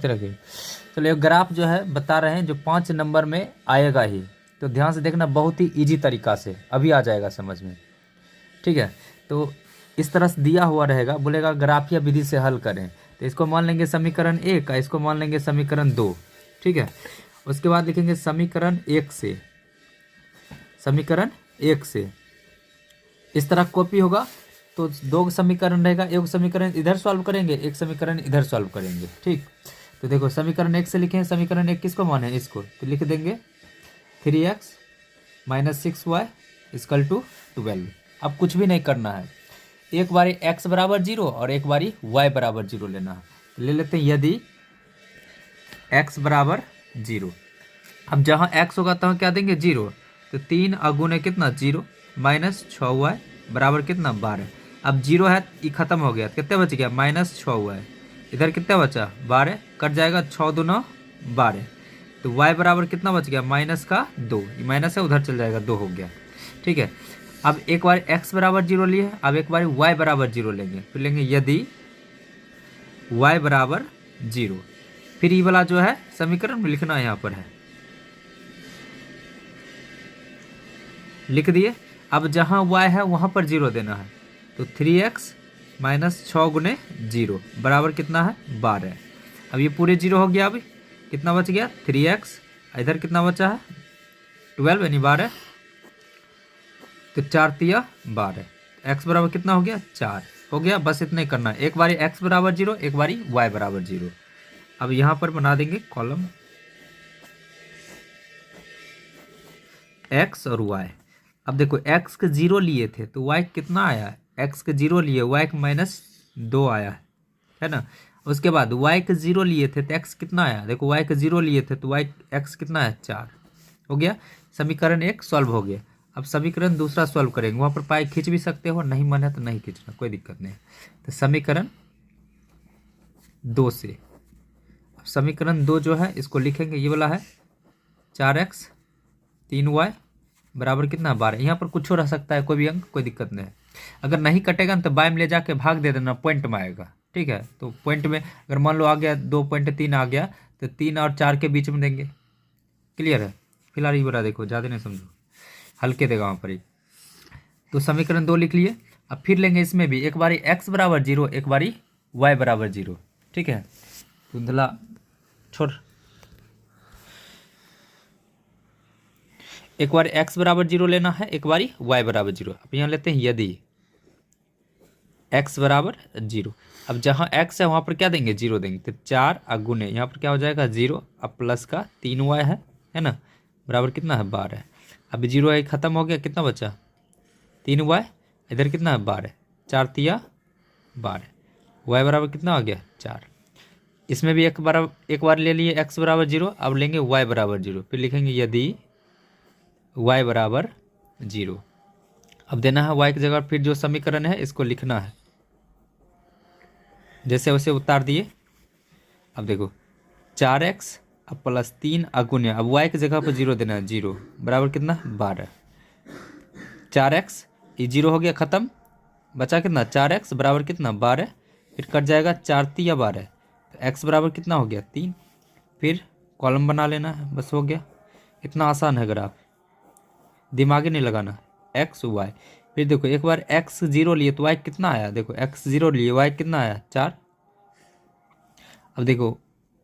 लिखते रखिए। चलो, ये ग्राफ जो है बता रहे हैं जो 5 नंबर में आएगा ही, तो ध्यान से देखना, बहुत ही ईजी तरीका से अभी आ जाएगा समझ में। ठीक है, तो इस तरह से दिया हुआ रहेगा, बोलेगा ग्राफिया विधि से हल करें, तो इसको मान लेंगे समीकरण 1, इसको मान लेंगे समीकरण 2। ठीक है, उसके बाद लिखेंगे समीकरण 1 से, समीकरण 1 से इस तरह कॉपी होगा तो 2 समीकरण रहेगा, एक समीकरण इधर सॉल्व करेंगे, एक समीकरण इधर सॉल्व करेंगे। ठीक, तो देखो समीकरण 1 से लिखें, समीकरण 1 किसको माने, इसको, तो लिख देंगे 3x - 6y = 12। अब कुछ भी नहीं करना है, एक बारी x बराबर 0 और एक बारी y बराबर 0 लेना है। तो ले लेते हैं, यदि x बराबर 0, अब जहाँ x होगा तहाँ क्या देंगे 0, तो 3 अगुने कितना 0 -6y बराबर कितना 12। अब 0 है, ये खत्म हो गया, कितने बच गया -6y, इधर कितना बचा 12, कट जाएगा 6 दूना 12, तो y बराबर कितना बच गया -2, ये माइनस है उधर चल जाएगा 2 हो गया। ठीक है, अब एक बार x बराबर 0 लिए, अब एक बार y बराबर 0 लेंगे, फिर लेंगे यदि y बराबर 0, फिर ये वाला जो है समीकरण में लिखना यहाँ पर है, लिख दिए। अब जहाँ y है वहाँ पर 0 देना है, तो 3x - 6 गुने 0 बराबर कितना है 12। अब ये पूरे 0 हो गया, अभी कितना बच गया 3x, इधर कितना बचा है 12 यानी 12, तो 4 तिया 12, x बराबर कितना हो गया 4 हो गया। बस इतना ही करना है, एक बारी x बराबर 0, एक बारी y बराबर 0। अब यहाँ पर बना देंगे कॉलम x और y। अब देखो x के 0 लिए थे तो y कितना आया, x के 0 लिए y के -2 आया है ना। उसके बाद y के 0 लिए थे तो x कितना आया, देखो y के 0 लिए थे तो x कितना है 4 हो गया। समीकरण 1 सॉल्व हो गया। अब समीकरण दूसरा सॉल्व करेंगे, वहाँ पर पाई खींच भी सकते हो, नहीं मन है तो नहीं खींचना, कोई दिक्कत नहीं। तो समीकरण 2 से, अब समीकरण 2 जो है इसको लिखेंगे, ये वाला है 4x 3y बराबर कितना 12। यहाँ पर कुछ रह सकता है, कोई भी अंक, कोई दिक्कत नहीं है। अगर नहीं कटेगा ना तो बाय में ले जाके भाग दे देना, पॉइंट में आएगा। ठीक है, तो पॉइंट में अगर मान लो आ गया 2.3 आ गया तो 3 और 4 के बीच में देंगे। क्लियर है, फिलहाल ये बड़ा देखो, ज़्यादा नहीं समझो, हल्के देगा वहाँ पर ही। तो समीकरण 2 लिख लिए। अब फिर लेंगे इसमें भी, एक बारी x बराबर 0, एक बारी y बराबर 0। ठीक है, धुंधला छोड़, एक बार x बराबर 0 लेना है, एक बारी y बराबर 0। अब यहाँ लेते हैं यदि x बराबर 0, अब जहाँ x है वहाँ पर क्या देंगे 0 देंगे, तो 4 गुने यहाँ पर क्या हो जाएगा 0, अब प्लस का 3y है ना, बराबर कितना है 12। अब 0 है खत्म हो गया, कितना बचा 3y, इधर कितना है 12, 4 तिया 12, y बराबर कितना आ गया 4। इसमें भी एक बार ले लिए x बराबर 0, अब लेंगे y बराबर 0, फिर लिखेंगे यदि y बराबर 0। अब देना है y की जगह, फिर जो समीकरण है इसको लिखना है, जैसे वैसे उतार दिए। अब देखो 4x अब प्लस 3 अगुने, अब y की जगह पर 0 देना है, 0 बराबर कितना 12, 4x ये 0 हो गया ख़त्म, बचा कितना 4x बराबर कितना 12, फिर कट जाएगा 4 तिया 12, तो x बराबर कितना हो गया 3, फिर कॉलम बना लेना है, बस हो गया। इतना आसान है ग्राफ, दिमागी नहीं लगाना, x y। फिर देखो एक बार x 0 लिए तो y कितना आया, देखो x 0 लिए y कितना आया 4। अब देखो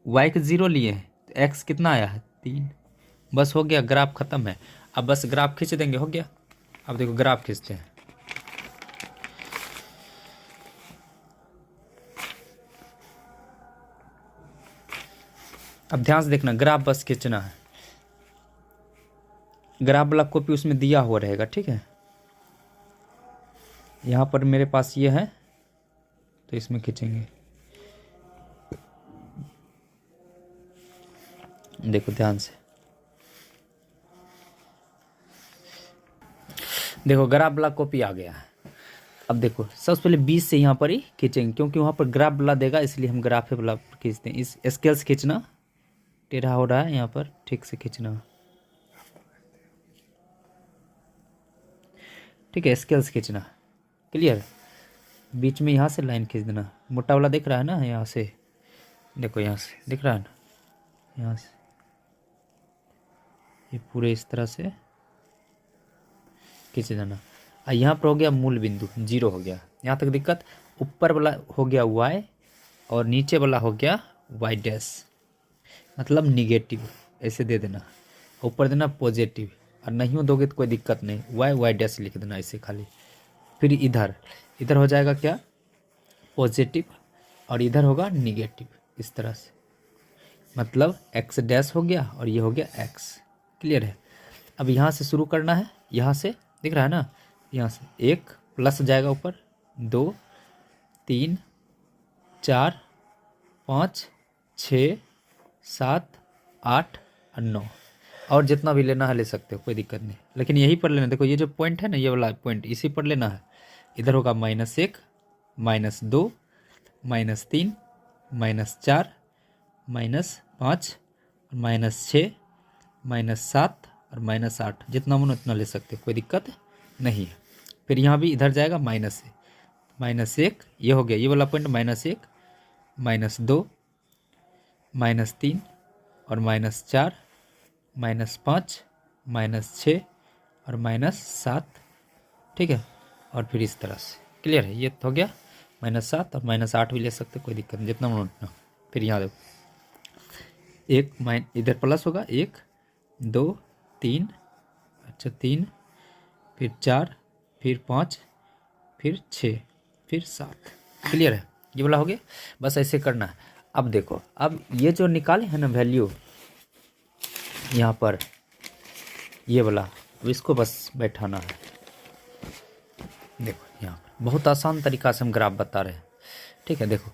y के 0 लिए तो x कितना आया है 3, बस हो गया, ग्राफ खत्म है। अब बस ग्राफ खींच देंगे, हो गया। अब देखो ग्राफ खींचते हैं, अब ध्यान से देखना, ग्राफ बस खींचना है, ग्राफ वाला कॉपी उसमें दिया हुआ रहेगा। ठीक है, यहाँ पर मेरे पास ये है तो इसमें खींचेंगे, देखो ध्यान से, देखो ग्राफ वाला कॉपी आ गया है। अब देखो सबसे पहले 20 से यहाँ पर ही खींचेंगे, क्योंकि वहाँ पर ग्राफ वाला देगा, इसलिए हम ग्राफ वाला खींचते हैं। इस स्केल से खींचना, टेढ़ा हो रहा है यहाँ पर, ठीक से खींचना, ठीक है, स्केल से खींचना। क्लियर, बीच में यहाँ से लाइन खींच देना, मोटा वाला दिख रहा है ना यहाँ से, देखो यहाँ से दिख रहा है ना, यहाँ से ये पूरे इस तरह से खींचे जाना। यहाँ पर हो गया मूल बिंदु, 0 हो गया, यहाँ तक दिक्कत। ऊपर वाला हो गया y और नीचे वाला हो गया y डैश, मतलब निगेटिव, ऐसे दे देना। ऊपर देना पॉजिटिव, और नहीं हो दोगे तो कोई दिक्कत नहीं, y डैश लिख देना ऐसे खाली। फिर इधर इधर हो जाएगा क्या, पॉजिटिव, और इधर होगा निगेटिव, इस तरह से, मतलब x डैश हो गया और ये हो गया x। क्लियर है। अब यहाँ से शुरू करना है, यहाँ से दिख रहा है ना, यहाँ से 1 प्लस जाएगा ऊपर, 2 3 4 5 6 7 8 और 9, और जितना भी लेना है ले सकते हो, कोई दिक्कत नहीं, लेकिन यही पर लेना। देखो ये जो पॉइंट है ना, ये वाला पॉइंट इसी पर लेना है। इधर होगा -1 -2 -3 -4 -5 -6 -7 और -8, जितना मन उतना ले सकते हो, कोई दिक्कत नहीं है। फिर यहाँ भी इधर जाएगा -1 ये हो गया, ये वाला पॉइंट -1 -2 -3 और -4 -5 -6 और -7, ठीक है। और फिर इस तरह से, क्लियर है। ये तो हो गया -7 और -8 भी ले सकते, कोई दिक्कत नहीं, जितना मन उतना। फिर यहाँ देखो, इधर प्लस होगा, 1 2 3, अच्छा 3, फिर 4, फिर 5, फिर 6, फिर 7, क्लियर है। ये वाला हो गया, बस ऐसे करना है। अब देखो, अब ये जो निकाले हैं ना वैल्यू यहाँ पर, ये वाला, अब इसको बस बैठाना है। देखो यहाँ पर बहुत आसान तरीका से हम ग्राफ बता रहे हैं, ठीक है। देखो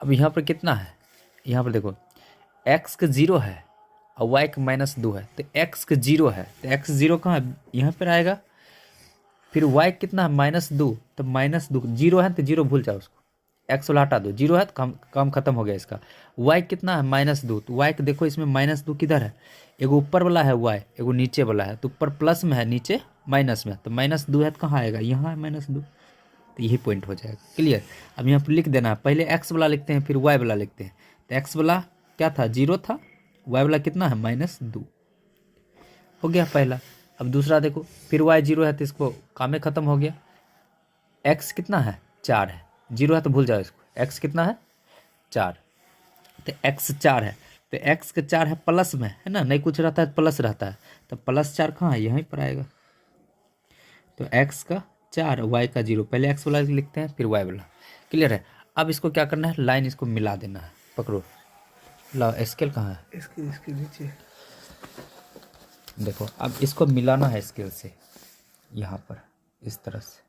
अब यहाँ पर कितना है, यहाँ पर देखो x का 0 है और y का -2 है, तो x का 0 है तो x 0 कहाँ है, यहाँ पर आएगा। फिर y कितना है, -2, तो -2, 0 है तो 0 भूल जाओ उसको, x वाला हटा दो, 0 है तो काम खत्म हो गया इसका। y कितना है, -2, तो y देखो इसमें -2 किधर है, एगो ऊपर वाला है y, एगो नीचे वाला है, तो ऊपर प्लस में है नीचे माइनस में, तो -2 है तो कहाँ आएगा, यहाँ है -2, तो यही पॉइंट हो जाएगा। क्लियर। अब यहाँ पर लिख देना है, पहले x वाला लिखते हैं फिर y वाला लिखते हैं। तो x वाला क्या था, 0 था, y वाला कितना है, -2 हो गया पहला। अब दूसरा देखो, फिर y 0 है तो इसको काम में ख़त्म हो गया। x कितना है, 4 है, 0 है तो भूल जाओ इसको, x कितना है, 4, तो x 4 है, तो x का 4 है प्लस में, है ना, नहीं कुछ रहता है प्लस रहता है, तो +4 कहाँ है, यहीं पर आएगा। तो x का 4 y का 0, पहले x वाला लिखते हैं फिर y वाला। क्लियर है। अब इसको क्या करना है, लाइन इसको मिला देना है, पकड़ो, ला स्केल कहाँ है, इसके नीचे देखो। अब इसको मिलाना है स्केल से, यहाँ पर इस तरह से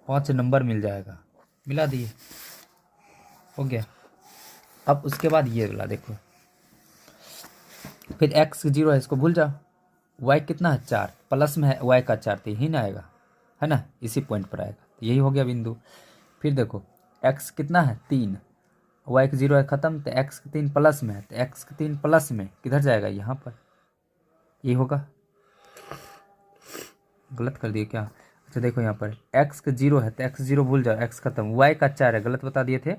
5 नंबर मिल जाएगा, मिला दिए, हो गया। अब उसके बाद ये वाला देखो, फिर x 0 है, इसको भूल जाओ, y कितना है, 4, प्लस में है y का 4, तो यही ना आएगा, है ना, इसी पॉइंट पर आएगा, तो यही हो गया बिंदु। फिर देखो x कितना है, 3, y का 0 है ख़त्म, तो x 3 प्लस में है, तो x 3 प्लस में किधर जाएगा, यहाँ पर, ये होगा। गलत कर दिए क्या, अच्छा देखो यहाँ पर x का 0 है तो x 0 भूल जाओ, x खत्म, y का 4 है, गलत बता दिए थे,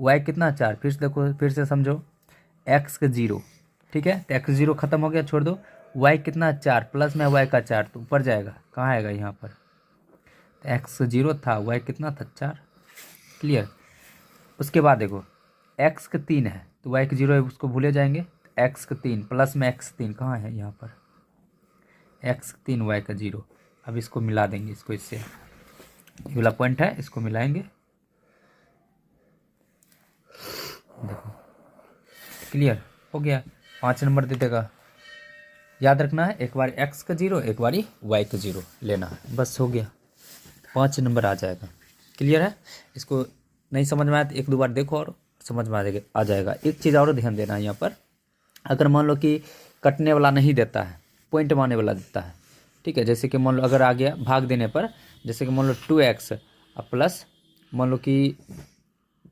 y कितना 4, फिर से देखो, फिर से समझो, x का 0, ठीक है, तो x 0 खत्म हो गया, छोड़ दो, y कितना 4, प्लस में y का 4, तो ऊपर जाएगा, कहाँ आएगा, यहाँ पर, तो x 0 था, y कितना था, 4, क्लियर। उसके बाद देखो x का 3 है तो y का 0 है, उसको भूले जाएंगे, x का 3 प्लस में x 3 कहाँ है, यहाँ पर, x 3 y का 0। अब इसको मिला देंगे, इसको इससे, ये वाला पॉइंट है, इसको मिलाएंगे, देखो क्लियर हो गया, 5 नंबर दे देगा। याद रखना है, एक बार x का 0, एक बार y का 0 लेना है, बस हो गया, 5 नंबर आ जाएगा। क्लियर है। इसको नहीं समझ में आया तो 1-2 बार देखो और समझ में आ जाएगा। एक चीज़ और ध्यान देना है यहाँ पर, अगर मान लो कि कटने वाला नहीं देता है, पॉइंट मारने वाला देता है, ठीक है, जैसे कि मान लो अगर आ गया भाग देने पर, जैसे कि मान लो 2x और प्लस मान लो कि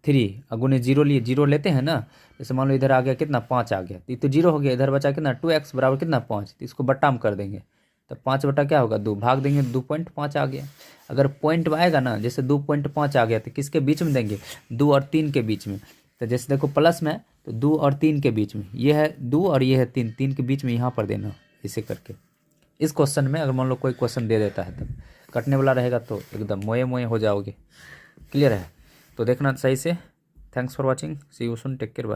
3 अगुने 0 लिए, 0 लेते हैं ना, जैसे मान लो इधर आ गया कितना, 5 आ गया, तो 0 हो गया, इधर बचा कितना, 2x बराबर कितना, 5, तो इसको बट्टा में कर देंगे, तो 5 बटा क्या होगा 2, भाग देंगे 2.5 आ गया। अगर पॉइंट आएगा ना, जैसे 2.5 आ गया तो किसके बीच में देंगे, 2 और 3 के बीच में। तो जैसे देखो प्लस में तो 2 और 3 के बीच में, ये है 2 और ये है 3, 3 के बीच में यहाँ पर देना, इसे करके। इस क्वेश्चन में अगर मान लो कोई क्वेश्चन दे देता है तब कटने वाला रहेगा तो एकदम मोए मोए हो जाओगे। क्लियर है, तो देखना सही से। Thanks for watching, see you soon, take care, bye.